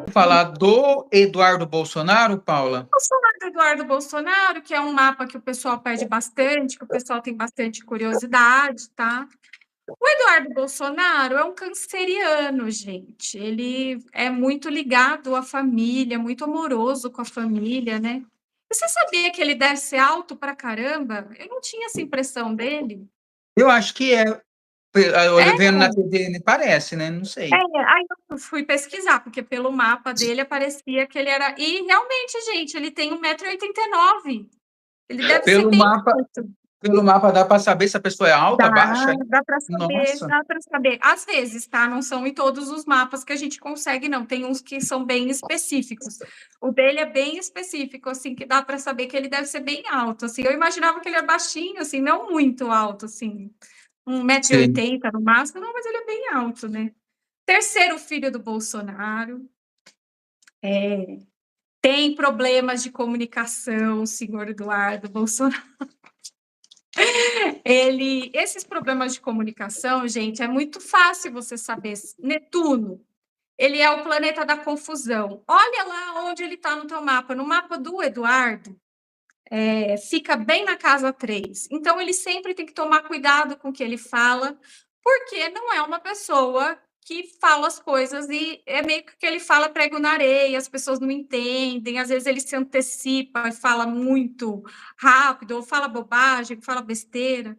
falar do Eduardo Bolsonaro, Paula? Vamos falar do Eduardo Bolsonaro, que é um mapa que o pessoal pede bastante, que o pessoal tem bastante curiosidade, tá? O Eduardo Bolsonaro é um canceriano, gente. Ele é muito ligado à família, muito amoroso com a família, né? Você sabia que ele deve ser alto pra caramba? Eu não tinha essa impressão dele. Eu acho que é. É, Vendo na TV, parece, né? Não é, sei. aí eu fui pesquisar, porque pelo mapa dele aparecia que ele era. E realmente, gente, ele tem 1,89 m. Ele deve ser Pelo bem mapa, alto. pelo mapa dá para saber se a pessoa é Dá, alta, baixa? dá para saber, Nossa. dá para saber. Às vezes, tá? Não são em todos os mapas que a gente consegue, não. Tem uns que são bem específicos. O dele é bem específico, assim, que dá para saber que ele deve ser bem alto, assim. Eu imaginava que ele é baixinho, assim, não muito alto, assim, 1,80 Sim. m no máximo, não, mas ele é bem alto, né? Terceiro filho do Bolsonaro, tem problemas de comunicação, o senhor Eduardo Bolsonaro. Esses problemas de comunicação, gente, é muito fácil você saber. Netuno, ele é o planeta da confusão. Olha lá onde ele está no teu mapa. No mapa do Eduardo, fica bem na casa 3. Então, ele sempre tem que tomar cuidado com o que ele fala, porque não é uma pessoa que fala as coisas e é meio que o que ele fala prego na areia, as pessoas não entendem, às vezes ele se antecipa e fala muito rápido, ou fala bobagem, fala besteira.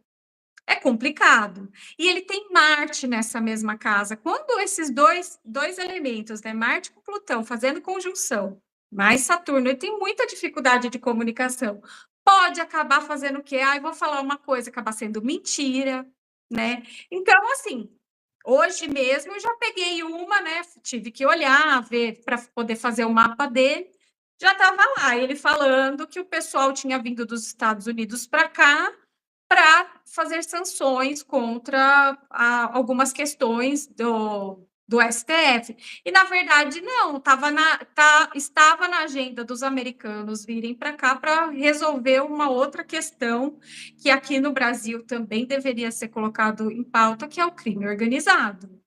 É complicado. E ele tem Marte nessa mesma casa. Quando esses dois elementos, né, Marte com Plutão, fazendo conjunção, mais Saturno, ele tem muita dificuldade de comunicação. Pode acabar fazendo o quê? Ah, eu vou falar uma coisa, acabar sendo mentira, né? Então, assim, hoje mesmo eu já peguei uma, né? Tive que olhar, ver, para poder fazer o mapa dele. Já estava lá, ele falando que o pessoal tinha vindo dos Estados Unidos para cá para fazer sanções contra algumas questões do STF. E, na verdade, não, estava na agenda dos americanos virem para cá para resolver uma outra questão que aqui no Brasil também deveria ser colocado em pauta, que é o crime organizado.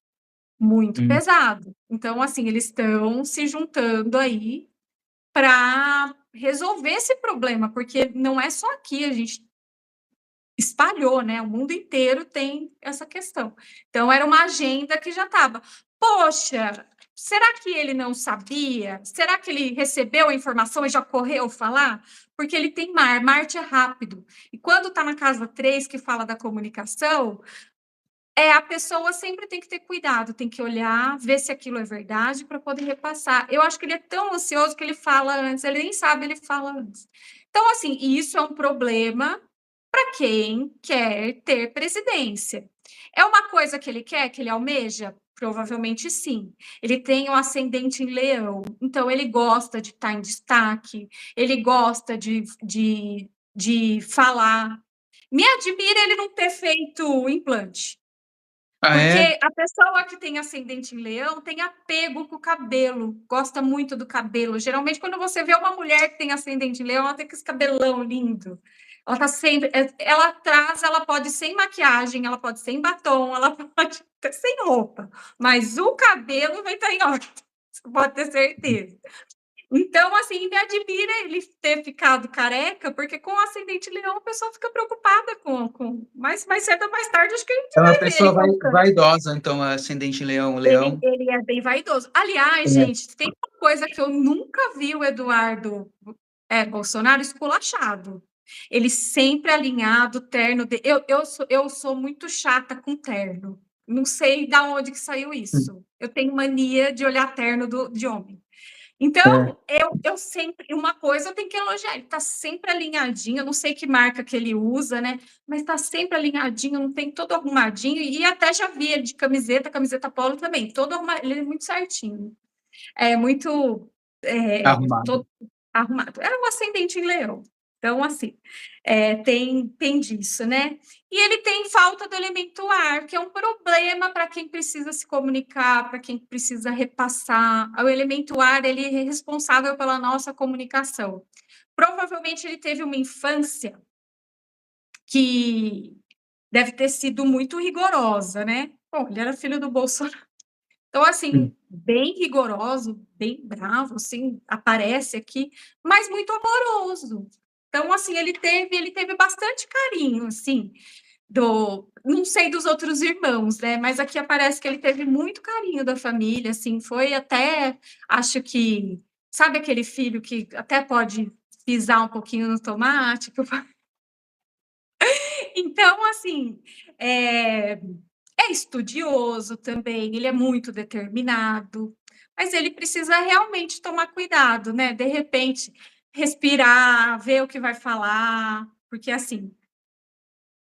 Muito Hum. pesado. Então, assim, eles estão se juntando aí para resolver esse problema, porque não é só aqui, a gente espalhou, né? O mundo inteiro tem essa questão. Então, era uma agenda que já estava. Poxa, será que ele não sabia? Será que ele recebeu a informação e já correu falar? Porque ele tem Marte é rápido. E quando está na casa 3, que fala da comunicação, a pessoa sempre tem que ter cuidado, tem que olhar, ver se aquilo é verdade para poder repassar. Eu acho que ele é tão ansioso que ele fala antes, ele nem sabe, ele fala antes. Então, assim, isso é um problema para quem quer ter presidência. É uma coisa que ele quer, que ele almeja? Provavelmente sim. Ele tem um ascendente em leão, então ele gosta de estar em destaque, ele gosta de falar. Me admira ele não ter feito implante. Ah, é? Porque a pessoa que tem ascendente em leão tem apego com o cabelo, gosta muito do cabelo. Geralmente, quando você vê uma mulher que tem ascendente em leão, ela tem esse cabelão lindo. Ela tá sempre. Ela atrás, ela pode ir sem maquiagem, ela pode ir sem batom, ela pode ter sem roupa. Mas o cabelo vai estar em ordem. Você pode ter certeza. Então, assim, me admira ele ter ficado careca, porque com o ascendente leão a pessoa fica preocupada com... Mas mais cedo ou mais tarde, acho que a gente É uma vai ver ele pessoa colocando. vaidosa, então, ascendente leão, Ele, leão. ele é bem vaidoso. Aliás, É. gente, tem uma coisa que eu nunca vi o Eduardo Bolsonaro esculachado. Ele sempre alinhado, terno. Eu sou muito chata com terno. Não sei de onde que saiu isso. Eu tenho mania de olhar terno de homem. É. Então, eu sempre, uma coisa eu tenho que elogiar, ele está sempre alinhadinho, eu não sei que marca que ele usa, né? Mas está sempre alinhadinho, não tem todo arrumadinho, e até já vi ele de camiseta polo também, todo arrumado, ele é muito certinho, é muito Arrumado. todo arrumado. É um ascendente em leão. Então, assim, tem disso, né? E ele tem falta do elemento ar, que é um problema para quem precisa se comunicar, para quem precisa repassar. O elemento ar, ele é responsável pela nossa comunicação. Provavelmente ele teve uma infância que deve ter sido muito rigorosa, né? Bom, ele era filho do Bolsonaro. Então, assim, bem rigoroso, bem bravo, assim, aparece aqui, mas muito amoroso. Então, assim, ele teve bastante carinho, assim, não sei dos outros irmãos, né? Mas aqui aparece que ele teve muito carinho da família, assim, foi até, acho que, sabe aquele filho que até pode pisar um pouquinho no tomate? Então, assim, é estudioso também, ele é muito determinado, mas ele precisa realmente tomar cuidado, né? De repente, respirar, ver o que vai falar, porque assim,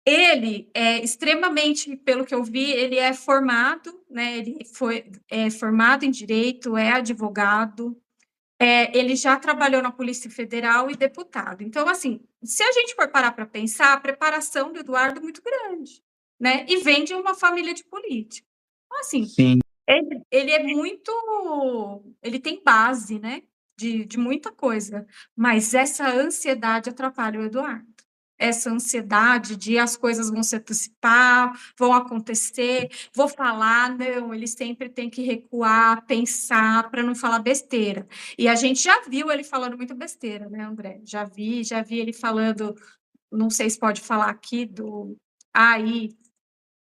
ele é extremamente, pelo que eu vi, ele é formado, né? É formado em direito, é advogado, ele já trabalhou na Polícia Federal e deputado. Então, assim, se a gente for parar para pensar, a preparação do Eduardo é muito grande, né? E vem de uma família de político. Então, assim, Sim. ele é muito. Ele tem base, né? De muita coisa, mas essa ansiedade atrapalha o Eduardo. Essa ansiedade de as coisas vão se antecipar, vão acontecer, vou falar, não, ele sempre tem que recuar, pensar para não falar besteira. E a gente já viu ele falando muita besteira, né, André? Já vi ele falando, não sei se pode falar aqui do AI,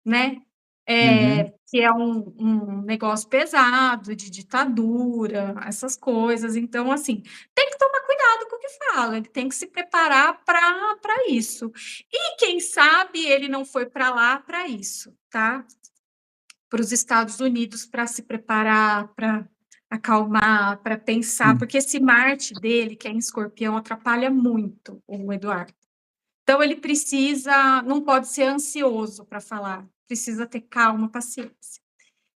né? Uhum. Que é um negócio pesado, de ditadura, essas coisas. Então, assim, tem que tomar cuidado com o que fala, ele tem que se preparar para isso. E quem sabe ele não foi para lá para isso, tá? Para os Estados Unidos para se preparar, para acalmar, para pensar, porque esse Marte dele, que é em Escorpião, atrapalha muito o Eduardo. Então, ele precisa, não pode ser ansioso para falar, precisa ter calma, paciência.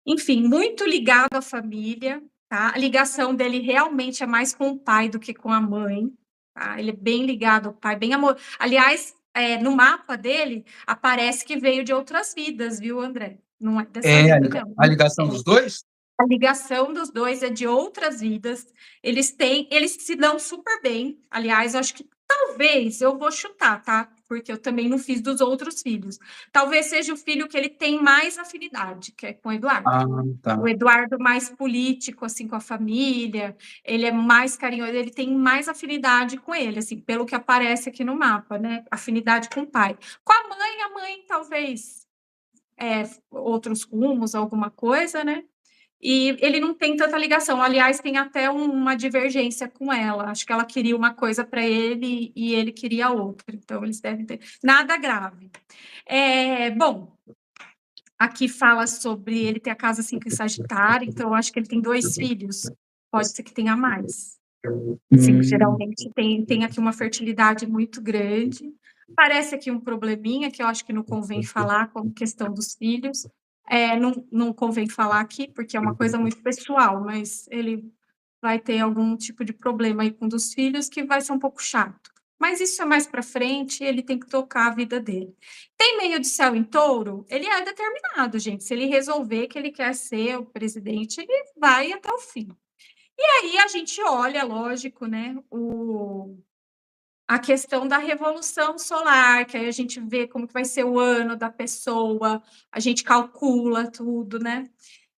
Enfim, muito ligado à família, tá? A ligação dele realmente é mais com o pai do que com a mãe, tá? Ele é bem ligado ao pai, bem amor. Aliás, no mapa dele, aparece que veio de outras vidas, viu, André? Não é dessa É vida, não. a ligação dos dois? A ligação dos dois é de outras vidas. Eles se dão super bem. Aliás, eu acho que talvez, eu vou chutar, tá? Porque eu também não fiz dos outros filhos. Talvez seja o filho que ele tem mais afinidade, que é com o Eduardo. Ah, tá. O Eduardo mais político, assim, com a família, ele é mais carinhoso, ele tem mais afinidade com ele, assim, pelo que aparece aqui no mapa, né? Afinidade com o pai. Com a mãe talvez outros rumos, alguma coisa, né? E ele não tem tanta ligação. Aliás, tem até uma divergência com ela. Acho que ela queria uma coisa para ele e ele queria outra. Então, eles devem ter. Nada grave. Bom, aqui fala sobre ele ter a casa 5 em Sagitário, então eu acho que ele tem 2 filhos. Pode ser que tenha mais. Sim, geralmente tem aqui uma fertilidade muito grande. Parece aqui um probleminha que eu acho que não convém falar, como questão dos filhos. Não convém falar aqui, porque é uma coisa muito pessoal, mas ele vai ter algum tipo de problema aí com um dos filhos que vai ser um pouco chato. Mas isso é mais para frente, ele tem que tocar a vida dele. Tem meio de céu em touro? Ele é determinado, gente. Se ele resolver que ele quer ser o presidente, ele vai até o fim. E aí a gente olha, lógico, né, a questão da revolução solar, que aí a gente vê como que vai ser o ano da pessoa, a gente calcula tudo, né?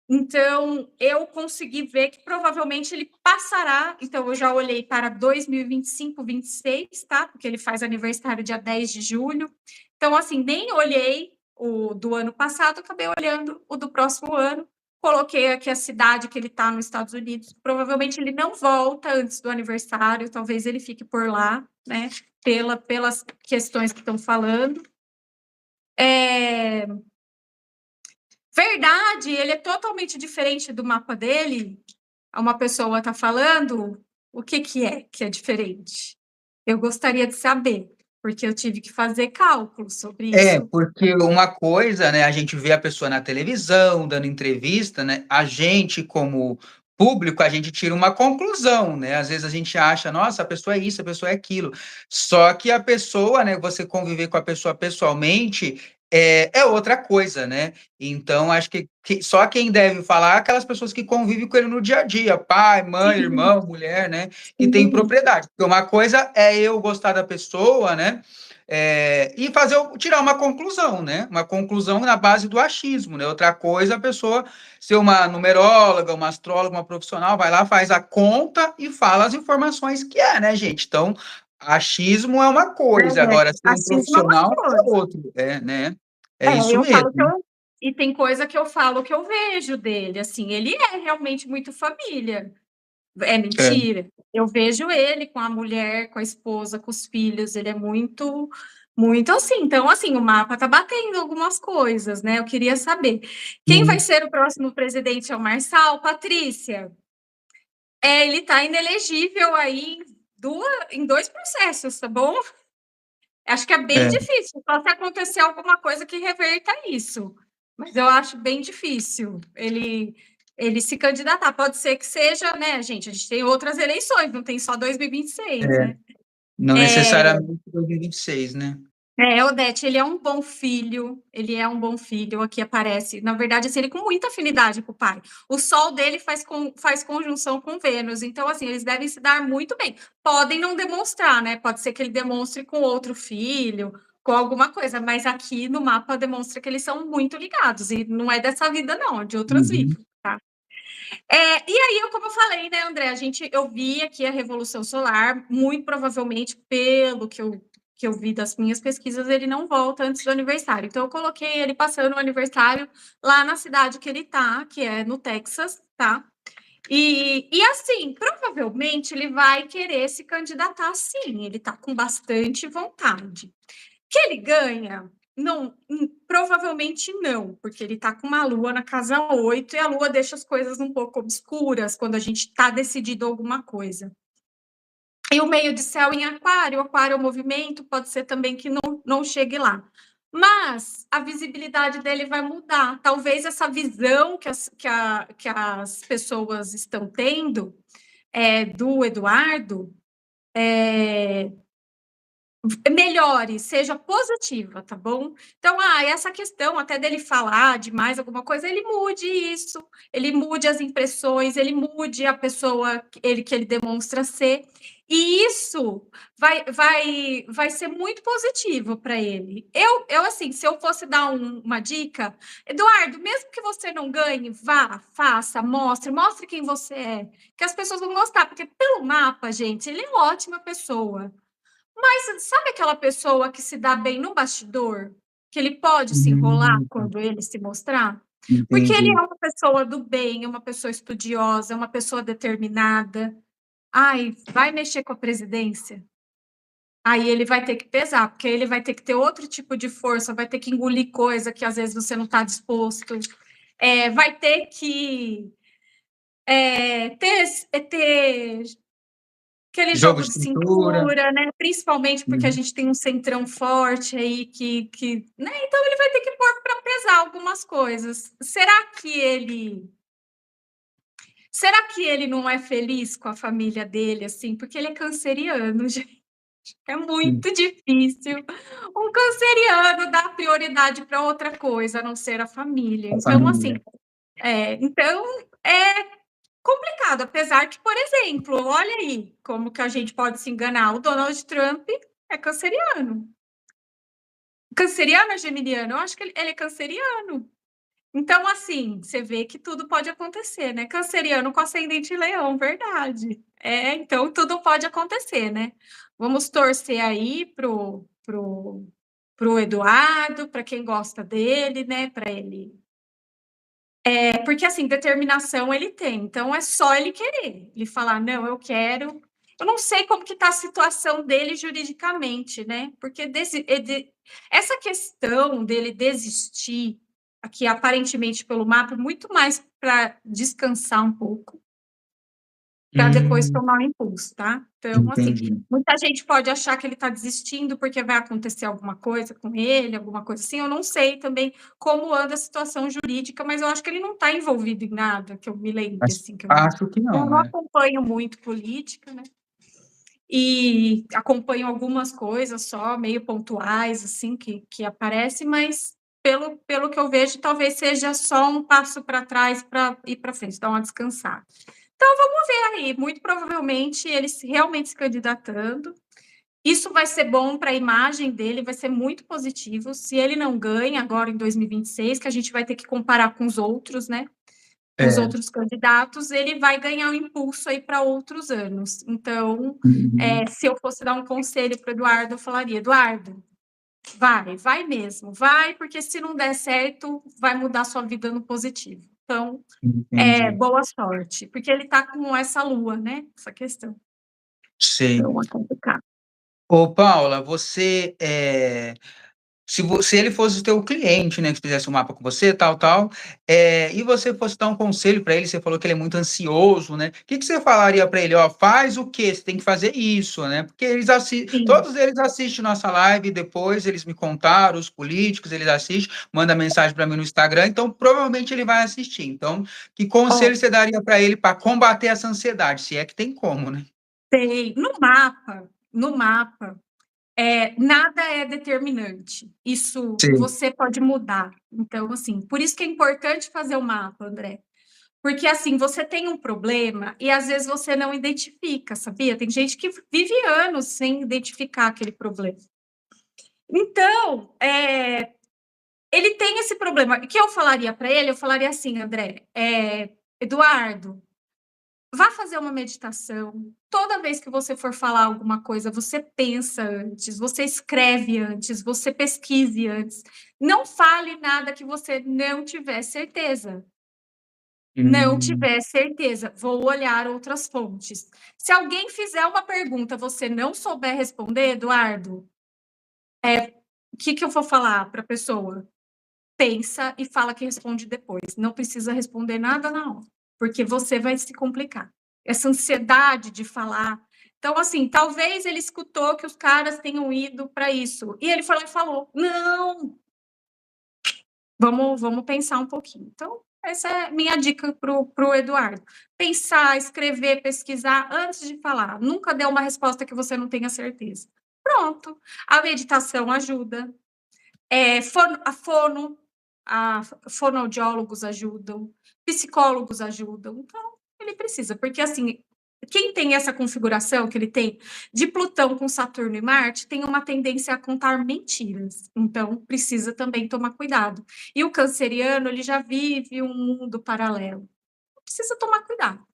Então, eu consegui ver que provavelmente ele passará. Então, eu já olhei para 2025, 26, tá? Porque ele faz aniversário dia 10 de julho. Então, assim, nem olhei o do ano passado, acabei olhando o do próximo ano. Coloquei aqui a cidade que ele está nos Estados Unidos. Provavelmente ele não volta antes do aniversário, talvez ele fique por lá, né? Pelas questões que estão falando. Verdade, ele é totalmente diferente do mapa dele. Uma pessoa está falando, o que é diferente? Eu gostaria de saber, porque eu tive que fazer cálculos sobre isso. Porque uma coisa, né, a gente vê a pessoa na televisão, dando entrevista, né, a gente como público, a gente tira uma conclusão, né, às vezes a gente acha, nossa, a pessoa é isso, a pessoa é aquilo, só que a pessoa, né, você conviver com a pessoa pessoalmente é outra coisa, né, então acho que só quem deve falar é aquelas pessoas que convivem com ele no dia a dia, pai, mãe, Sim, irmão, mulher, né, que tem sim, propriedade, porque uma coisa é eu gostar da pessoa, né, e tirar uma conclusão, né? Uma conclusão na base do achismo, né? Outra coisa, a pessoa ser uma numeróloga, uma astróloga, uma profissional, vai lá, faz a conta e fala as informações que é, né, gente? Então, achismo é uma coisa, agora ser um Achismo é uma profissional é coisa. outro, né? É isso Eu falo que mesmo. e tem coisa que eu falo que eu vejo dele, assim, ele é realmente muito família. É É. mentira. Eu vejo ele com a mulher, com a esposa, com os filhos, ele é muito, muito assim. Então, assim, o mapa tá batendo algumas coisas, né? Eu queria saber. Quem vai ser o próximo presidente é o Marçal? Patrícia? Ele tá inelegível aí em 2 processos, tá bom? Acho que é bem É. difícil, só se acontecer alguma coisa que reverta isso. Mas eu acho bem difícil ele se candidatar. Pode ser que seja, né, gente? A gente tem outras eleições, não tem só 2026, É. né? Não necessariamente 2026, né? Odete, ele é um bom filho, ele é um bom filho, aqui aparece. Na verdade, assim, ele com muita afinidade com o pai. O Sol dele faz conjunção com Vênus, então, assim, eles devem se dar muito bem. Podem não demonstrar, né? Pode ser que ele demonstre com outro filho, com alguma coisa, mas aqui no mapa demonstra que eles são muito ligados, e não é dessa vida, não, é de outras Uhum. vidas, tá? E aí, como eu falei, né, André, eu vi aqui a Revolução Solar, muito provavelmente, pelo que eu vi das minhas pesquisas, ele não volta antes do aniversário. Então, eu coloquei ele passando o aniversário lá na cidade que ele tá, que é no Texas, tá? E assim, provavelmente ele vai querer se candidatar sim, ele tá com bastante vontade. Que ele ganha? Não, provavelmente não, porque ele está com uma lua na casa 8 e a lua deixa as coisas um pouco obscuras quando a gente está decidido alguma coisa. E o meio de céu em aquário, aquário é o movimento, pode ser também que não chegue lá. Mas a visibilidade dele vai mudar. Talvez essa visão que as pessoas estão tendo do Eduardo melhore, seja positiva, tá bom? Então, essa questão até dele falar demais alguma coisa, ele mude isso, ele mude as impressões, ele mude a pessoa que ele demonstra ser, e isso vai ser muito positivo para ele. Assim, se eu fosse dar uma dica, Eduardo, mesmo que você não ganhe, vá, faça, mostre quem você é, que as pessoas vão gostar, porque pelo mapa, gente, ele é uma ótima pessoa. Mas sabe aquela pessoa que se dá bem no bastidor? Que ele pode se enrolar Hum, quando ele se mostrar? Porque ele entendi. é uma pessoa do bem, é uma pessoa estudiosa, é uma pessoa determinada. Ai, vai mexer com a presidência? Aí ele vai ter que pesar, porque ele vai ter que ter outro tipo de força, vai ter que engolir coisa que às vezes você não está disposto. Vai ter que ter aquele Jogo jogo de de cintura. cintura, né? Principalmente porque a Uhum. gente tem um centrão forte aí né? Então ele vai ter que pôr para pesar algumas coisas. Será que ele não é feliz com a família dele assim? Porque ele é canceriano, gente. É Hum. muito difícil um canceriano dar prioridade para outra coisa, a não ser a família. A Então, assim, família. então é complicado, apesar que, por exemplo, olha aí como que a gente pode se enganar. O Donald Trump é canceriano. Canceriano é geminiano? Eu acho que ele é canceriano. Então, assim, você vê que tudo pode acontecer, né? Canceriano com ascendente em leão, verdade. Então tudo pode acontecer, né? Vamos torcer aí pro Eduardo, para quem gosta dele, né? Para ele porque assim, determinação ele tem, então é só ele querer. Ele falar, não, eu quero. Eu não sei como que está a situação dele juridicamente, né? Porque essa questão dele desistir, aqui aparentemente pelo mapa, muito mais para descansar um pouco para depois Hum, tomar o impulso, tá? Então, assim, entendi. muita gente pode achar que ele está desistindo porque vai acontecer alguma coisa com ele, alguma coisa assim. Eu não sei também como anda a situação jurídica, mas eu acho que ele não está envolvido em nada, que eu me lembre, Mas assim, que acho que eu não, não né? acompanho muito política, né? E acompanho algumas coisas só, meio pontuais, assim, que aparecem, mas pelo que eu vejo, talvez seja só um passo para trás para ir para frente, dar uma descansada. Então, vamos ver aí, muito provavelmente ele realmente se candidatando. Isso vai ser bom para a imagem dele, vai ser muito positivo. Se ele não ganha agora em 2026, que a gente vai ter que comparar com os outros, né? Com os É. outros candidatos, ele vai ganhar um impulso aí para outros anos. Então, Uhum. se eu fosse dar um conselho para o Eduardo, eu falaria, Eduardo, vai mesmo, vai, porque se não der certo, vai mudar sua vida no positivo. Então, Entendi. boa sorte, porque ele está com essa lua, né? Essa questão. Sei. Então, é complicado. Ô, Paula, se ele fosse o teu cliente, né, que fizesse um mapa com você, tal, e você fosse dar um conselho para ele, você falou que ele é muito ansioso, né? O que que você falaria para ele? Ó, faz o quê? Você tem que fazer isso, né? Porque Sim. todos eles assistem nossa live, depois eles me contaram, os políticos, eles assistem, manda mensagem para mim no Instagram, então provavelmente ele vai assistir. Então, que Ó, conselho você daria para ele para combater essa ansiedade, se é que tem como, né? tem. No mapa, nada é determinante. Isso Sim. você pode mudar. Então, assim, por isso que é importante fazer o mapa, André. Porque, assim, você tem um problema e às vezes você não identifica, sabia? Tem gente que vive anos sem identificar aquele problema. Então, ele tem esse problema. O que eu falaria para ele? Eu falaria assim, André, Eduardo, vá fazer uma meditação. Toda vez que você for falar alguma coisa, você pensa antes, você escreve antes, você pesquise antes. Não fale nada que você não tiver certeza. Não Hum, tiver certeza, vou olhar outras fontes. Se alguém fizer uma pergunta, você não souber responder, Eduardo, o que que eu vou falar para a pessoa? Pensa e fala que responde depois. Não precisa responder nada na hora, porque você vai se complicar. Essa ansiedade de falar. Então, assim, talvez ele escutou que os caras tenham ido para isso. E ele foi lá e falou: não, vamos pensar um pouquinho. Então, essa é a minha dica para o Eduardo. Pensar, escrever, pesquisar antes de falar. Nunca dê uma resposta que você não tenha certeza. Pronto. A meditação ajuda. A fonoaudiólogos ajudam, psicólogos ajudam. Então, ele precisa, porque assim, quem tem essa configuração que ele tem de Plutão com Saturno e Marte tem uma tendência a contar mentiras. Então, precisa também tomar cuidado. E o canceriano, ele já vive um mundo paralelo. Precisa tomar cuidado.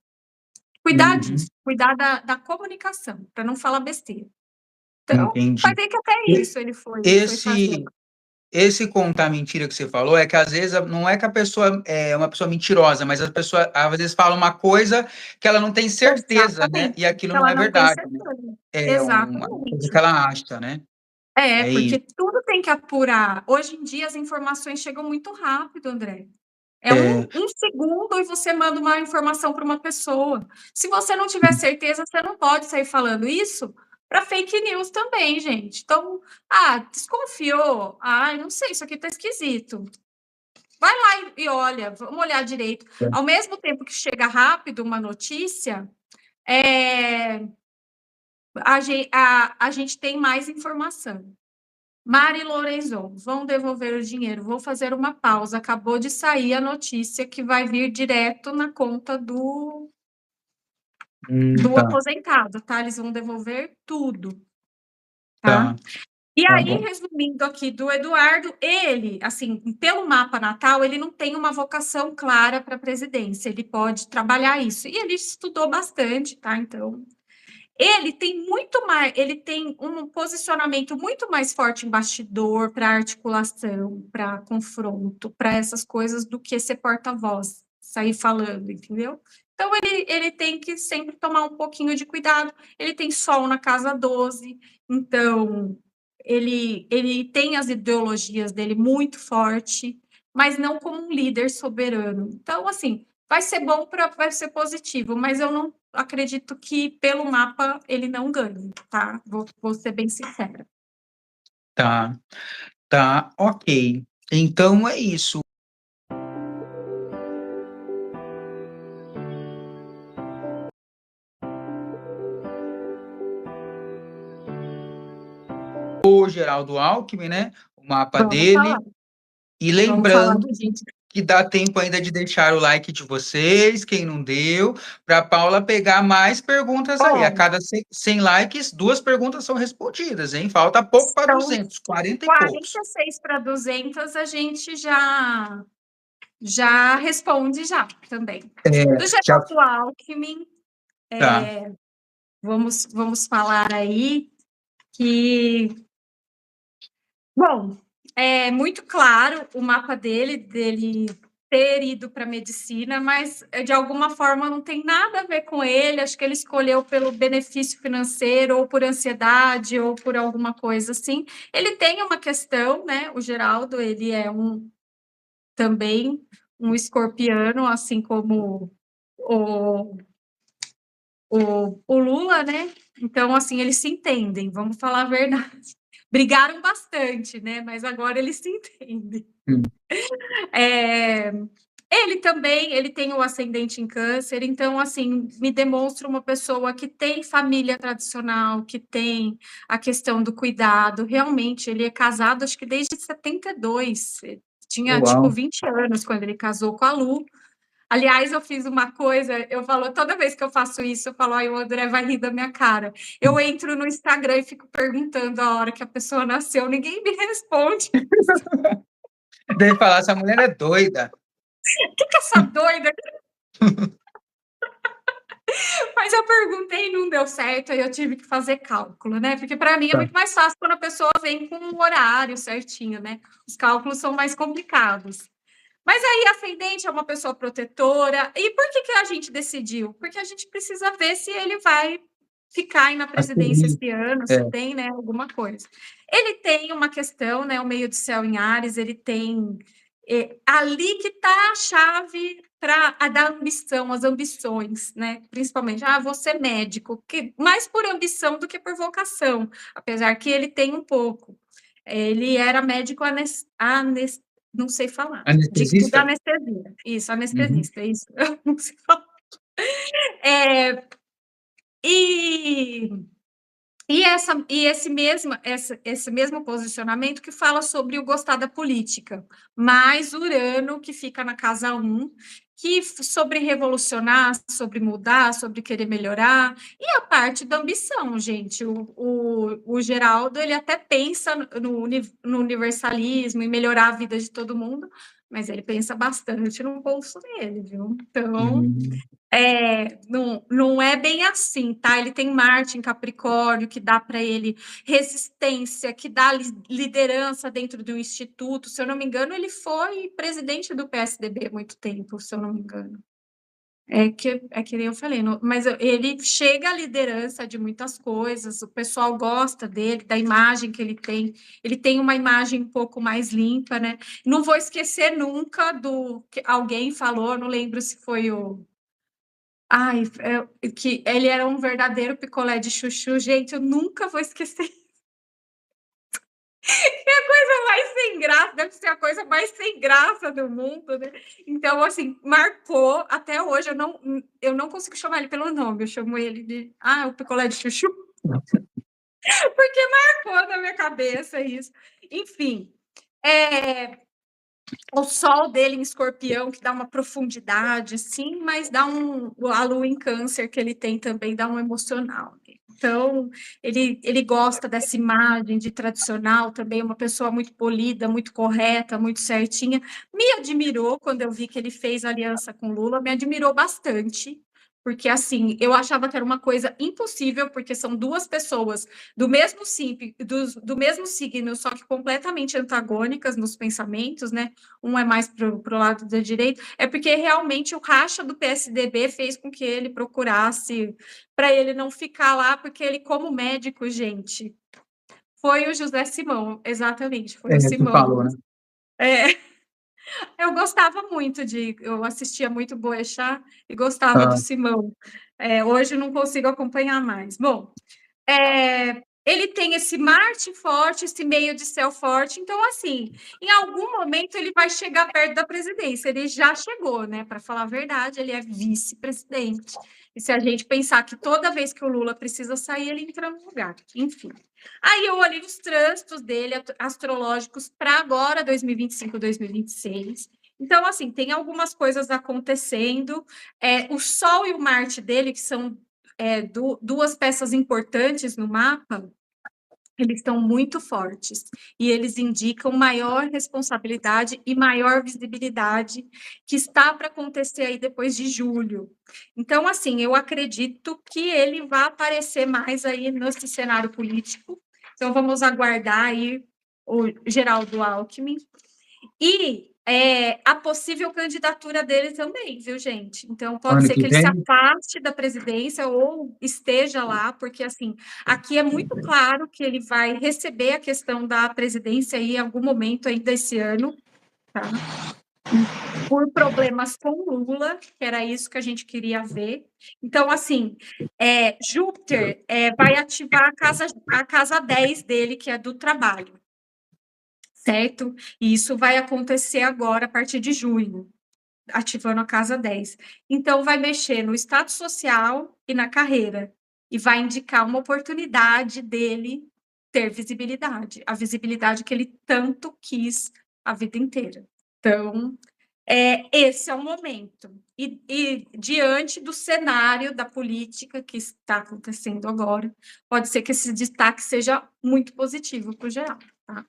Cuidar uhum, disso, cuidar da comunicação, para não falar besteira. Então, vai entendi. ver que até E- isso ele foi fazer. Esse Esse contar mentira que você falou é que às vezes não é que a pessoa é uma pessoa mentirosa, mas a pessoa às vezes fala uma coisa que ela não tem certeza, né? Exatamente, E aquilo não ela é não tem verdade, né? certeza. É uma coisa que Exatamente. ela acha, né? É Porque isso. tudo tem que apurar. Hoje em dia as informações chegam muito rápido, André. É É, um segundo e você manda uma informação para uma pessoa. Se você não tiver certeza, você não pode sair falando isso para fake news também, gente. Então, desconfiou? Não sei, isso aqui tá esquisito. Vai lá e olha, vamos olhar direito. Ao mesmo tempo que chega rápido uma notícia, é, a gente tem mais informação. Mari Lorenzon, vão devolver o dinheiro. Vou fazer uma pausa. Acabou de sair a notícia que vai vir direto na conta do tá, aposentado, tá? Eles vão devolver tudo, tá? tá, E tá aí, bom. resumindo aqui do Eduardo, ele, assim, pelo mapa natal, ele não tem uma vocação clara para a presidência, ele pode trabalhar isso. E ele estudou bastante, tá? Então, ele tem um posicionamento muito mais forte em bastidor, para articulação, para confronto, para essas coisas, do que ser porta-voz, sair falando, entendeu? Então, ele tem que sempre tomar um pouquinho de cuidado. Ele tem Sol na casa 12, então ele tem as ideologias dele muito forte, mas não como um líder soberano. Então, assim, vai ser positivo, mas eu não acredito que pelo mapa ele não ganhe, tá? Vou ser bem sincera. Tá, tá, ok. Então é isso. O Geraldo Alckmin, né? O mapa Vamos falar, dele. E vamos falar lembrando do gente. que dá tempo ainda de deixar o like de vocês, quem não deu, para a Paula pegar mais perguntas aí. A Bom, cada 100 likes, 2 perguntas são respondidas, hein? Falta pouco para são 200, 40 e poucos. 46 para 200, a gente já responde já também. É, Do já Geraldo Alckmin, tá. vamos falar aí que, bom, é muito claro o mapa dele ter ido para medicina, mas de alguma forma não tem nada a ver com ele. Acho que ele escolheu pelo benefício financeiro, ou por ansiedade, ou por alguma coisa assim. Ele tem uma questão, né? O Geraldo, ele é também um escorpiano, assim como o, o Lula, né? Então, assim, eles se entendem, vamos falar a verdade. Brigaram bastante, né? Mas agora eles se entendem. Hum. Ele também, ele tem o ascendente em câncer, então, assim, me demonstra uma pessoa que tem família tradicional, que tem a questão do cuidado. Realmente, ele é casado, acho que desde 72. Tinha, tipo, Uau. 20 anos quando ele casou com a Lu. Aliás, eu fiz uma coisa, eu falo, toda vez que eu faço isso, eu falo, ai, o André vai rir da minha cara. Eu entro no Instagram e fico perguntando a hora que a pessoa nasceu, ninguém me responde. Deve falar, essa mulher é doida. O que é essa doida? Mas eu perguntei e não deu certo, aí eu tive que fazer cálculo, né? Porque para mim é Tá. muito mais fácil quando a pessoa vem com um horário certinho, né? Os cálculos são mais complicados. Mas aí, ascendente é uma pessoa protetora. E por que a gente decidiu? Porque a gente precisa ver se ele vai ficar aí na presidência Assim, esse ano, é, se tem, né, alguma coisa. Ele tem uma questão, né, o meio de céu em Áries, ele tem ali que está a chave para a da ambição, as ambições, né? Principalmente, vou ser médico, que mais por ambição do que por vocação, apesar que ele tem um pouco. Ele era médico não sei falar, da anestesista? anestesia, isso, Uhum. anestesista, isso, eu não sei falar. É, e esse mesmo posicionamento que fala sobre o gostar da política, mais Urano, que fica na casa 1, que sobre revolucionar, sobre mudar, sobre querer melhorar, e a parte da ambição, gente. O Geraldo, ele até pensa no universalismo e melhorar a vida de todo mundo, mas ele pensa bastante no bolso dele, viu? Então, Hum. não é bem assim, tá? Ele tem Marte em Capricórnio, que dá para ele resistência, que dá liderança dentro do instituto. Se eu não me engano, ele foi presidente do PSDB há muito tempo, se eu não me engano. É que nem eu falei, mas ele chega à liderança de muitas coisas, o pessoal gosta dele, da imagem que ele tem uma imagem um pouco mais limpa, né? Não vou esquecer nunca do que alguém falou, não lembro se foi o. Ai, que ele era um verdadeiro picolé de chuchu. Gente, eu nunca vou esquecer. É a coisa mais sem graça, deve ser a coisa mais sem graça do mundo, né? Então, assim, marcou até hoje. Eu não consigo chamar ele pelo nome, eu chamo ele de o picolé de chuchu, porque marcou na minha cabeça isso. Enfim, o sol dele em Escorpião, que dá uma profundidade, sim, mas dá a lua em Câncer que ele tem também dá um emocional. Então, ele gosta dessa imagem de tradicional também, uma pessoa muito polida, muito correta, muito certinha. Me admirou quando eu vi que ele fez aliança com Lula, me admirou bastante, porque assim, eu achava que era uma coisa impossível, porque são duas pessoas do mesmo signo, só que completamente antagônicas nos pensamentos, né? Um é mais para o lado da direita, é porque realmente o racha do PSDB fez com que ele procurasse, para ele não ficar lá, porque ele, como médico, gente, foi o José Simão, exatamente, foi o Tu Simão. falou, né? Eu gostava muito eu assistia muito Boechat e gostava do Ah, Simão. Hoje não consigo acompanhar mais. Bom, ele tem esse Marte forte, esse meio de céu forte, então, assim, em algum momento ele vai chegar perto da presidência. Ele já chegou, né? Para falar a verdade, ele é vice-presidente. E se a gente pensar que toda vez que o Lula precisa sair, ele entra no lugar. Enfim. Aí eu olhei os trânsitos dele, astrológicos, para agora, 2025, 2026. Então, assim, tem algumas coisas acontecendo. O Sol e o Marte dele, que são duas peças importantes no mapa, eles estão muito fortes e eles indicam maior responsabilidade e maior visibilidade que está para acontecer aí depois de julho. Então, assim, eu acredito que ele vai aparecer mais aí nesse cenário político. Então, vamos aguardar aí o Geraldo Alckmin. E a possível candidatura dele também, viu, gente? Então, pode Ano ser que que ele se vem? afaste da presidência ou esteja lá, porque, assim, aqui é muito claro que ele vai receber a questão da presidência aí em algum momento ainda esse ano, tá? Por problemas com Lula, que era isso que a gente queria ver. Então, assim, Júpiter vai ativar a casa 10 dele, que é do trabalho, certo? E isso vai acontecer agora, a partir de junho, ativando a casa 10. Então, vai mexer no status social e na carreira, e vai indicar uma oportunidade dele ter visibilidade, a visibilidade que ele tanto quis a vida inteira. Então, esse é o momento. E diante do cenário da política que está acontecendo agora, pode ser que esse destaque seja muito positivo para o geral, tá?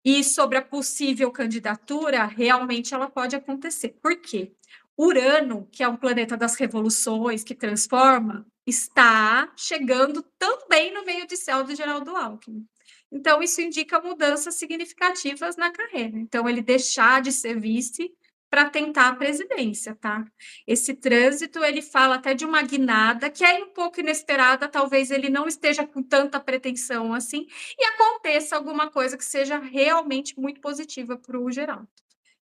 E sobre a possível candidatura, realmente ela pode acontecer. Por quê? Urano, que é um planeta das revoluções, que transforma, está chegando também no meio de céu do Geraldo Alckmin. Então, isso indica mudanças significativas na carreira. Então, ele deixar de ser vice para tentar a presidência, tá? Esse trânsito, ele fala até de uma guinada que é um pouco inesperada, talvez ele não esteja com tanta pretensão assim, e aconteça alguma coisa que seja realmente muito positiva para o Geraldo.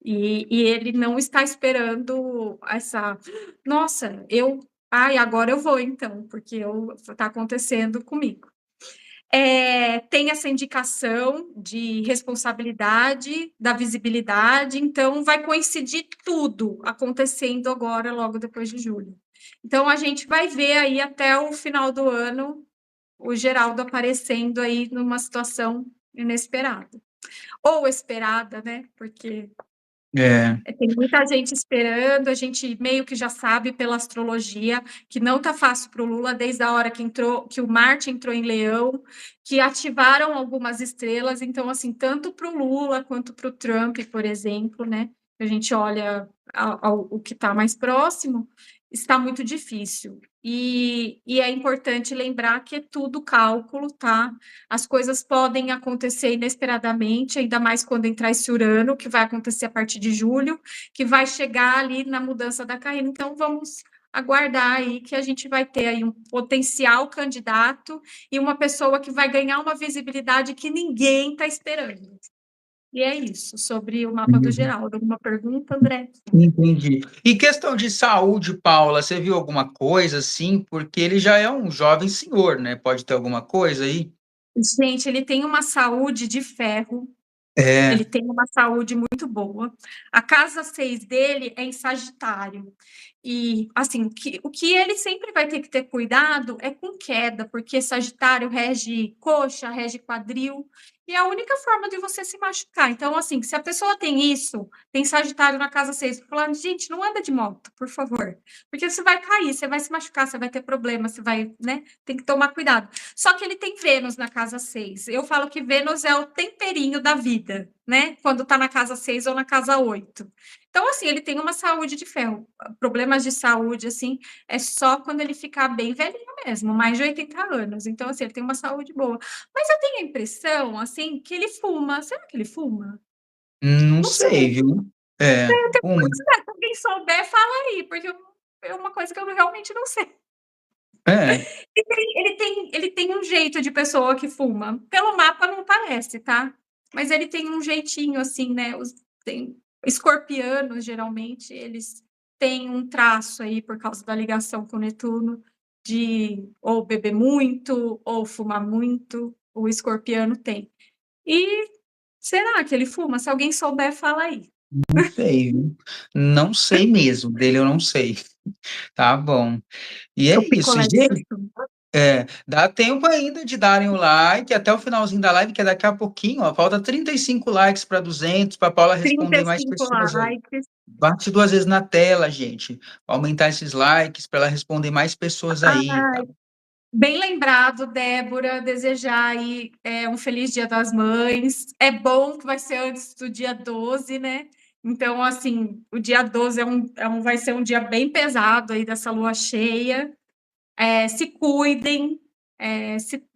E ele não está esperando essa, nossa, agora eu vou então, porque está acontecendo comigo. Tem essa indicação de responsabilidade, da visibilidade, então vai coincidir tudo acontecendo agora, logo depois de julho. Então, a gente vai ver aí até o final do ano o Geraldo aparecendo aí numa situação inesperada. Ou esperada, né? Porque tem muita gente esperando, a gente meio que já sabe pela astrologia que não está fácil para o Lula desde a hora que o Marte entrou em Leão, que ativaram algumas estrelas, então, assim, tanto para o Lula quanto para o Trump, por exemplo, né? A gente olha o que está mais próximo, está muito difícil. E é importante lembrar que é tudo cálculo, tá? As coisas podem acontecer inesperadamente, ainda mais quando entrar esse Urano, que vai acontecer a partir de julho, que vai chegar ali na mudança da carreira. Então, vamos aguardar aí que a gente vai ter aí um potencial candidato e uma pessoa que vai ganhar uma visibilidade que ninguém está esperando. E é isso, sobre o mapa do Uhum. Geraldo. Alguma pergunta, André? Entendi. E questão de saúde, Paula, você viu alguma coisa assim? Porque ele já é um jovem senhor, né? Pode ter alguma coisa aí? Gente, ele tem uma saúde de ferro. Ele É. tem uma saúde muito boa. A casa 6 dele é em Sagitário. E, assim, o que ele sempre vai ter que ter cuidado é com queda, porque Sagitário rege coxa, rege quadril, e é a única forma de você se machucar. Então, assim, se a pessoa tem isso, tem Sagitário na casa 6, falando, gente, não anda de moto, por favor, porque você vai cair, você vai se machucar, você vai ter problema, você vai, né? Tem que tomar cuidado. Só que ele tem Vênus na casa 6. Eu falo que Vênus é o temperinho da vida, né? Quando tá na casa 6 ou na casa 8. Então, assim, ele tem uma saúde de ferro. Problemas de saúde, assim, é só quando ele ficar bem velhinho mesmo, mais de 80 anos. Então, assim, ele tem uma saúde boa. Mas eu tenho a impressão, assim, que ele fuma. Será que ele fuma? Não Não sei. sei, viu? Uma. Se alguém souber, fala aí, porque é uma coisa que eu realmente não sei. É. Ele tem um jeito de pessoa que fuma. Pelo mapa não parece, tá? Mas ele tem um jeitinho assim, né? Escorpianos, geralmente, eles têm um traço aí, por causa da ligação com Netuno, de ou beber muito, ou fumar muito. O escorpiano tem. E será que ele fuma? Se alguém souber, fala aí. Não sei, viu? Não sei mesmo, dele eu não sei. Tá bom. E O é isso, picolé de gente. chuchu. Dá tempo ainda de darem o like até o finalzinho da live, que é daqui a pouquinho, ó, falta 35 likes para 200, para Paula Trinta responder e mais cinco pessoas aí. likes. Bate 2 vezes na tela, gente, pra aumentar esses likes para ela responder mais pessoas aí, Ah, tá? bem lembrado, Débora, desejar aí um feliz Dia das Mães. É bom que vai ser antes do dia 12, né? Então, assim, o dia 12 vai ser um dia bem pesado aí dessa lua cheia. Se cuidem,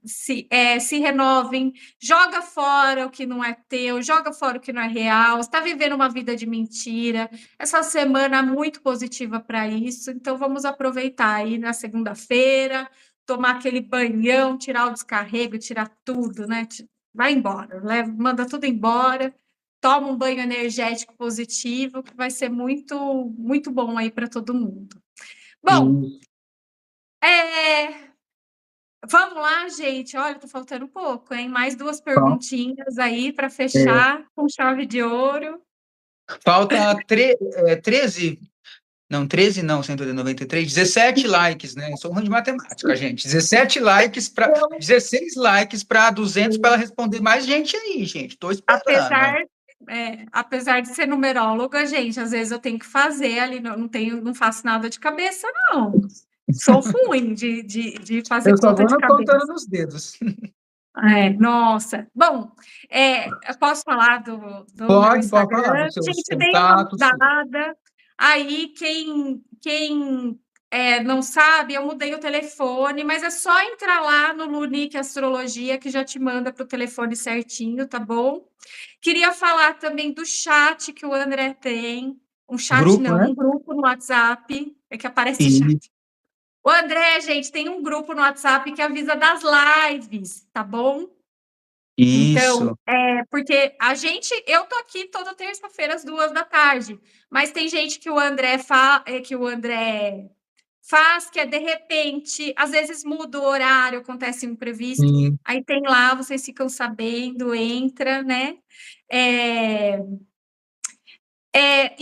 se renovem, joga fora o que não é teu, joga fora o que não é real, está vivendo uma vida de mentira. Essa semana é muito positiva para isso, então vamos aproveitar aí na segunda-feira, tomar aquele banhão, tirar o descarrego, tirar tudo, né? Vai embora, manda tudo embora. Toma um banho energético positivo, que vai ser muito, muito bom aí para todo mundo. Bom, E, vamos lá, gente. Olha, tá faltando pouco, hein? Mais duas ó, perguntinhas aí para é, fechar com chave de ouro. falta 13, não, 13 não, 193, 17 likes, né? Eu sou ruim de matemática, gente. 17 likes para Eu, 16 likes para 200 para ela responder mais gente aí, gente. Tô esperando. apesar, apesar de ser numeróloga, gente, às vezes eu tenho que fazer ali, não faço nada de cabeça, não. Sou ruim de fazer Eu só conta vou de contando cabeça. nos dedos. Nossa. Bom, eu posso falar do meu Pode falar Instagram. dos seus Gente, dei uma contatos, tudo. mudada. Aí, quem não sabe, eu mudei o telefone, mas é só entrar lá no Lunique Astrologia, que já te manda para o telefone certinho, tá bom? Queria falar também do chat que o André tem. Um chat Grupo, não, né? um grupo no WhatsApp, que aparece E chat. O André, gente, tem um grupo no WhatsApp que avisa das lives, tá bom? Então, isso. porque eu tô aqui toda terça-feira às 2 da tarde, mas tem gente que o André faz, que é de repente, às vezes muda o horário, acontece um imprevisto, Sim. aí tem lá, vocês ficam sabendo, entra, né? É,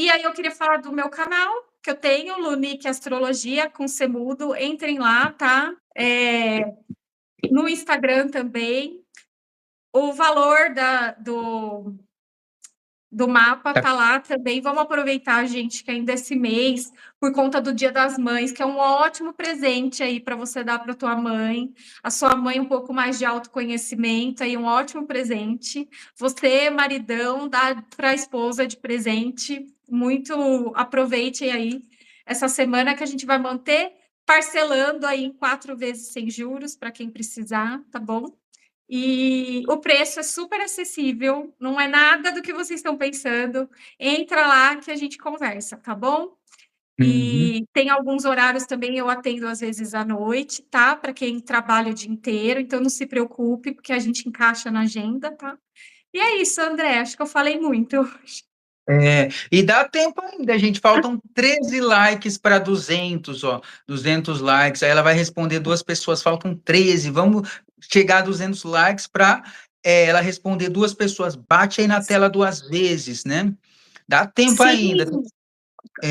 e aí eu queria falar do meu canal, que eu tenho, Lunique Astrologia, com Semudo, entrem lá, tá? No Instagram também. O valor do mapa Tá. tá lá também. Vamos aproveitar, gente, que ainda esse mês, por conta do Dia das Mães, que é um ótimo presente aí para você dar para tua mãe, a sua mãe um pouco mais de autoconhecimento, aí um ótimo presente. Você, maridão, dá para a esposa de presente. Muito aproveite aí essa semana que a gente vai manter parcelando aí em 4 vezes sem juros para quem precisar, tá bom? E o preço é super acessível, não é nada do que vocês estão pensando. Entra lá que a gente conversa, tá bom? Uhum. E tem alguns horários também, eu atendo às vezes à noite, tá? Para quem trabalha o dia inteiro, então não se preocupe, porque a gente encaixa na agenda, tá? E é isso, André, acho que eu falei muito. E dá tempo ainda, gente. Faltam 13 likes para 200, ó. 200 likes. Aí ela vai responder 2 pessoas. Faltam 13. Vamos chegar a 200 likes para ela responder 2 pessoas. Bate aí na tela 2 vezes, né? Dá tempo ainda. Sim,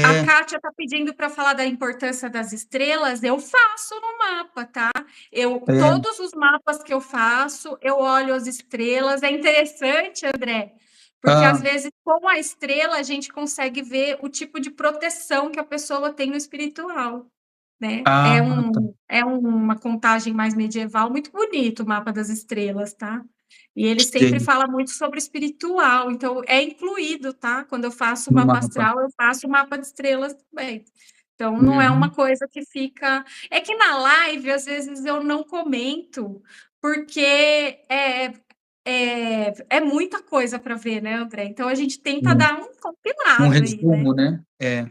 a É, Kátia está pedindo para falar da importância das estrelas, eu faço no mapa, tá? é. Todos os mapas que eu faço, eu olho as estrelas. É interessante, André, porque às Ah, vezes com a estrela a gente consegue ver o tipo de proteção que a pessoa tem no espiritual, né? ah, tá. É uma contagem mais medieval, muito bonito o mapa das estrelas, tá? E ele sempre Sei. fala muito sobre espiritual, então é incluído, tá? Quando eu faço o No mapa mapa. astral, eu faço o mapa de estrelas também. Então não é uma Uhum. coisa que fica. É que na live, às vezes, eu não comento, porque é muita coisa para ver, né, André? Então a gente tenta dar um Um compilado aí, né? resumo, né? É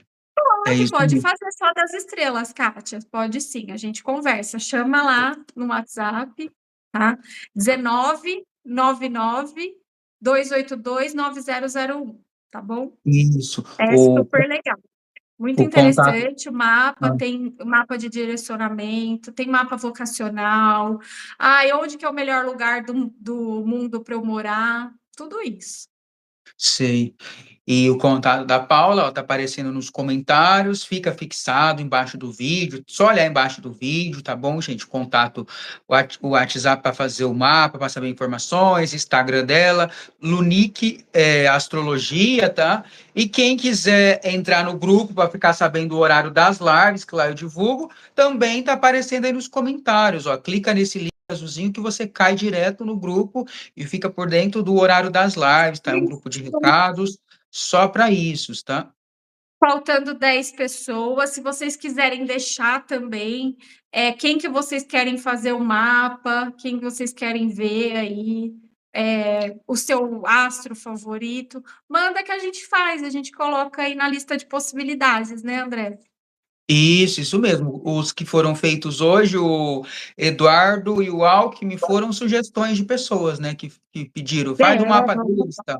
Pode, isso pode mesmo. fazer só das estrelas, Kátia. Pode sim, a gente conversa. Chama lá no WhatsApp, tá? 1999 282 9001, tá bom? Isso. É O, super legal. Muito o contato. interessante. O mapa Ah, tem mapa de direcionamento, tem mapa vocacional. Ah, e onde que é o melhor lugar do mundo para eu morar? Tudo isso. sei. E o contato da Paula, ó, tá aparecendo nos comentários, fica fixado embaixo do vídeo, só olhar embaixo do vídeo, tá bom, gente? Contato, o WhatsApp para fazer o mapa, para saber informações, Instagram dela, Lunique Astrologia, tá? E quem quiser entrar no grupo para ficar sabendo o horário das lives, que lá eu divulgo, também tá aparecendo aí nos comentários, ó. Clica nesse link azulzinho que você cai direto no grupo e fica por dentro do horário das lives, tá? É um grupo de recados só para isso, tá? Faltando 10 pessoas, se vocês quiserem deixar também, quem que vocês querem fazer o mapa, quem vocês querem ver aí, o seu astro favorito, manda que a gente faz, a gente coloca aí na lista de possibilidades, né, André? Isso mesmo. Os que foram feitos hoje, o Eduardo e o Alckmin, foram sugestões de pessoas, né, que pediram, faz o mapa deles, tá?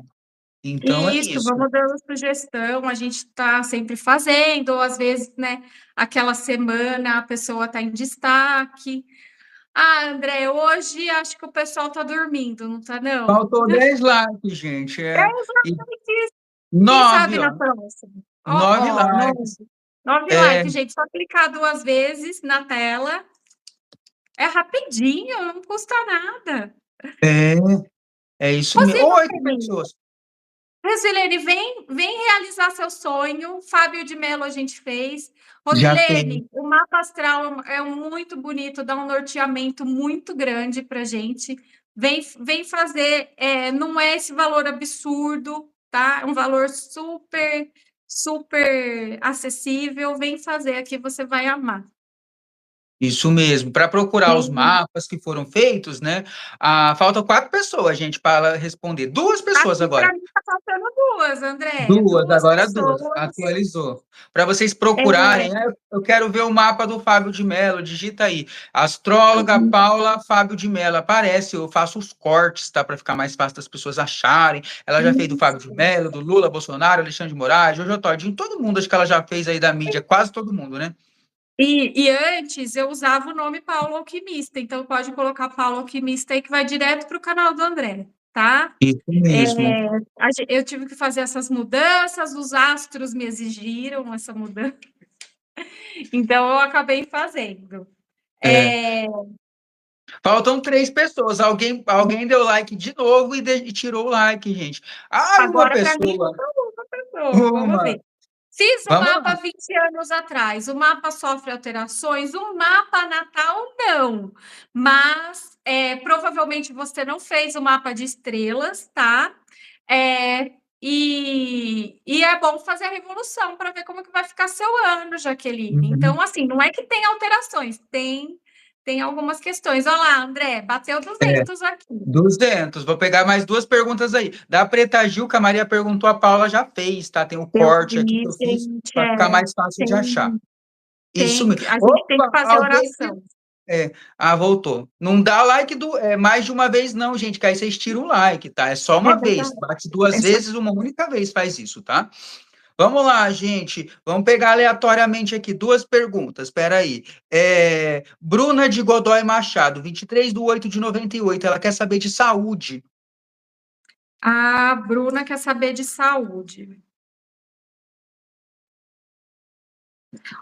Então é Isso, isso. vamos dando sugestão, a gente está sempre fazendo, ou às vezes, né, aquela semana a pessoa está em destaque. Ah, André, hoje acho que o pessoal está dormindo, não está, não? Faltou 10 likes, gente. É E exatamente isso. Quem sabe 9, na ó. próxima? Ó, 9 ó, likes. nove É, likes, gente. Só clicar 2 vezes na tela. É rapidinho, não custa nada. é, é isso mesmo. Rosina, 8 pessoas. Rosilene, vem realizar seu sonho. Fábio de Mello a gente fez. Já fez. Rosilene, o mapa astral é muito bonito, dá um norteamento muito grande para gente. Vem fazer, não é esse valor absurdo, tá? É um valor super, super acessível. Vem fazer aqui, você vai amar. Isso mesmo. Para procurar os Sim. mapas que foram feitos, né? Faltam 4 pessoas, gente, para responder. 2 pessoas Aqui agora. para mim está faltando 2, André. Duas, Duas agora duas. pessoas. Atualizou. Para vocês É, procurarem, eu quero ver o mapa do Fábio de Mello. Digita aí. Astróloga Paula Fábio de Mello. Aparece, eu faço os cortes, tá? Para ficar mais fácil das pessoas acharem. Ela já fez do Fábio de isso. Mello, do Lula, Bolsonaro, Alexandre de Moraes, Jojo Todinho, todo mundo, acho que ela já fez aí da mídia, quase todo mundo, né? E antes eu usava o nome Paulo Alquimista, então pode colocar Paulo Alquimista aí que vai direto para o canal do André, tá? Isso mesmo. Eu tive que fazer essas mudanças, os astros me exigiram essa mudança, então eu acabei fazendo. É. É, Faltam 3 pessoas. Alguém deu like de novo e tirou o like, gente. Ai, uma agora para mim pessoa. faltou uma pessoa, vamos Uma. ver. Fiz o Vamos mapa lá. 20 anos atrás. O mapa sofre alterações, o mapa natal não. Mas provavelmente você não fez o mapa de estrelas, tá? E é bom fazer a revolução para ver como que vai ficar seu ano, Jaqueline. Uhum. Então, assim, não é que tem alterações, tem algumas questões. Olha lá, André, bateu É. 200 aqui. 200. Vou pegar mais 2 perguntas aí. Da Preta Gil, que a Maria perguntou, a Paula já fez, tá? Tem o Eu corte aqui que vi, eu fiz gente, para ficar mais fácil de achar. Isso mesmo. a gente tem que Opa, fazer alguém que. oração. Voltou. Não dá like mais de uma vez, não, gente, que aí vocês tiram o like, tá? É só É uma vez. verdade. Bate 2 É só vezes, uma única vez faz isso, tá? Vamos lá, gente. Vamos pegar aleatoriamente aqui 2 perguntas. Espera aí. Bruna de Godoy Machado, 23/8/98. Ela quer saber de saúde. a Bruna quer saber de saúde.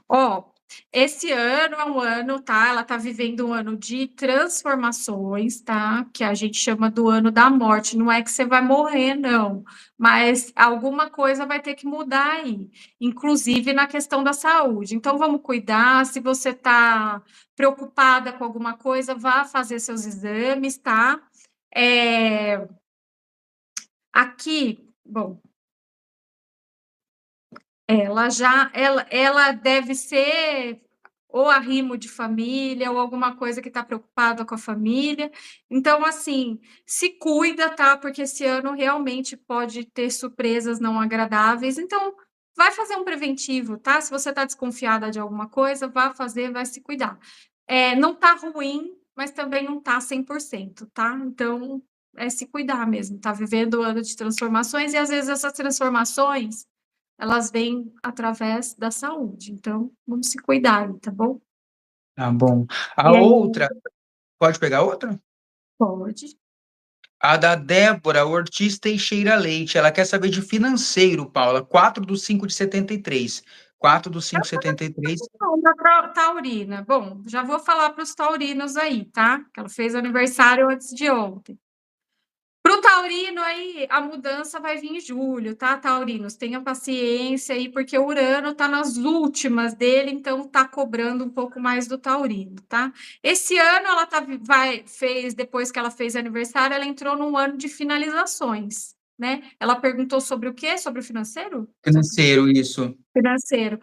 Ó, esse ano é um ano, tá? Ela tá vivendo um ano de transformações, tá? Que a gente chama do ano da morte. Não é que você vai morrer, não, mas alguma coisa vai ter que mudar aí, inclusive na questão da saúde. Então, vamos cuidar. Se você tá preocupada com alguma coisa, vá fazer seus exames, tá? É, aqui, bom. Ela deve ser ou arrimo de família ou alguma coisa que está preocupada com a família. Então, assim, se cuida, tá? Porque esse ano realmente pode ter surpresas não agradáveis. Então, vai fazer um preventivo, tá? Se você está desconfiada de alguma coisa, vá fazer, vai se cuidar. Não tá ruim, mas também não tá 100%, tá? Então, é se cuidar mesmo, tá vivendo o ano de transformações e às vezes essas transformações elas vêm através da saúde. Então, vamos se cuidar, tá bom? Tá bom. A E aí, outra, pode pegar outra? pode. A da Débora Ortiz Teixeira Leite, ela quer saber de financeiro, Paula, 4/5/73. 4/5/73. Não, da taurina. Bom, já vou falar para os taurinos aí, tá? Que ela fez aniversário antes de ontem. Para o taurino aí, a mudança vai vir em julho, tá, taurinos? Tenham paciência aí, porque o Urano tá nas últimas dele, então tá cobrando um pouco mais do taurino, tá? Esse ano ela fez, depois que ela fez aniversário, ela entrou num ano de finalizações, né? Ela perguntou sobre o quê? Sobre o financeiro? Financeiro, isso. Financeiro.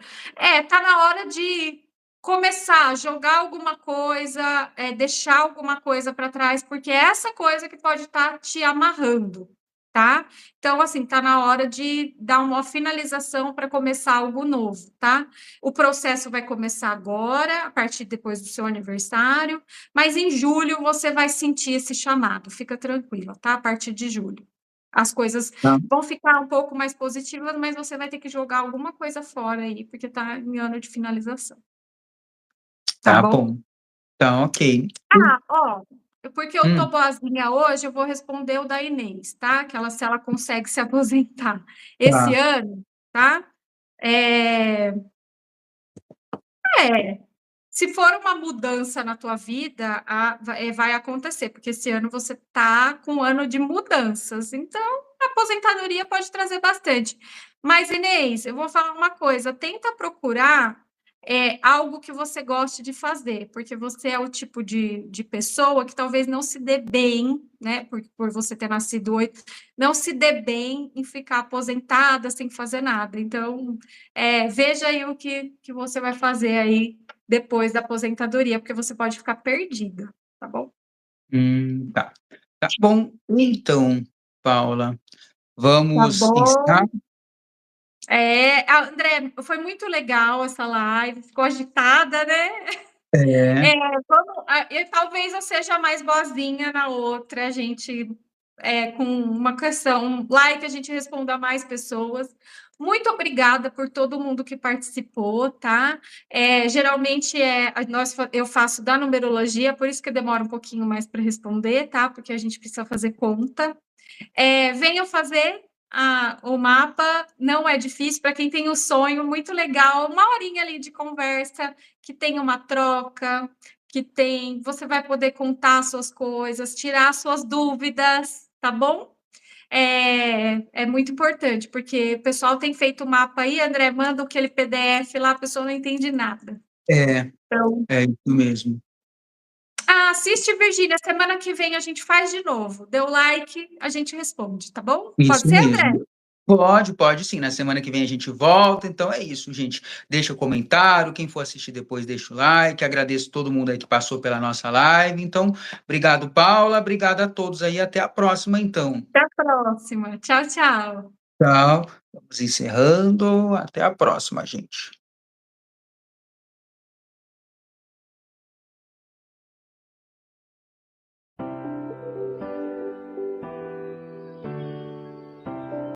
Tá na hora de começar a jogar alguma coisa, deixar alguma coisa para trás, porque é essa coisa que pode estar te amarrando, tá? Então, assim, tá na hora de dar uma finalização para começar algo novo, tá? O processo vai começar agora, a partir depois do seu aniversário, mas em julho você vai sentir esse chamado, fica tranquila, tá? A partir de julho. As coisas Tá, vão ficar um pouco mais positivas, mas você vai ter que jogar alguma coisa fora aí, porque tá em ano de finalização, tá tá bom? bom. Tá, ok. Ah, ó, porque eu tô Hum, boazinha hoje, eu vou responder o da Inês, tá? Que ela, se ela consegue se aposentar esse tá. ano, tá? É, é, se for uma mudança na tua vida, vai acontecer, porque esse ano você tá com um ano de mudanças, então a aposentadoria pode trazer bastante. Mas, Inês, eu vou falar uma coisa: tenta procurar algo que você goste de fazer, porque você é o tipo de pessoa que talvez não se dê bem, né? Por você ter nascido 8, não se dê bem em ficar aposentada sem fazer nada. Então, veja aí o que você vai fazer aí depois da aposentadoria, porque você pode ficar perdida, tá bom? Tá. Tá bom. Então, Paula, Tá vamos encerrar? bom. André, foi muito legal essa live, ficou agitada, né? É, E talvez eu seja mais boazinha na outra, a gente, com uma questão, like, a gente responda a mais pessoas. Muito obrigada por todo mundo que participou, tá? Geralmente eu faço da numerologia, por isso que demora um pouquinho mais para responder, tá? Porque a gente precisa fazer conta. Venham fazer o mapa, não é difícil para quem tem o sonho, muito legal, uma horinha ali de conversa, que tem uma troca, você vai poder contar suas coisas, tirar suas dúvidas, tá bom? É muito importante, porque o pessoal tem feito o mapa aí, André, manda aquele PDF lá, a pessoa não entende nada. é, Então, é isso mesmo. assiste, Virgínia, semana que vem a gente faz de novo. Deu like, a gente responde, tá bom? Pode Isso ser, André? mesmo. Pode sim. Na semana que vem a gente volta. Então é isso, gente. Deixa o comentário. Quem for assistir depois, deixa o like. Agradeço todo mundo aí que passou pela nossa live. Então, obrigado, Paula. Obrigado a todos aí. Até a próxima, então. Até a próxima. Tchau, tchau. Tchau. Vamos encerrando. Até a próxima, gente.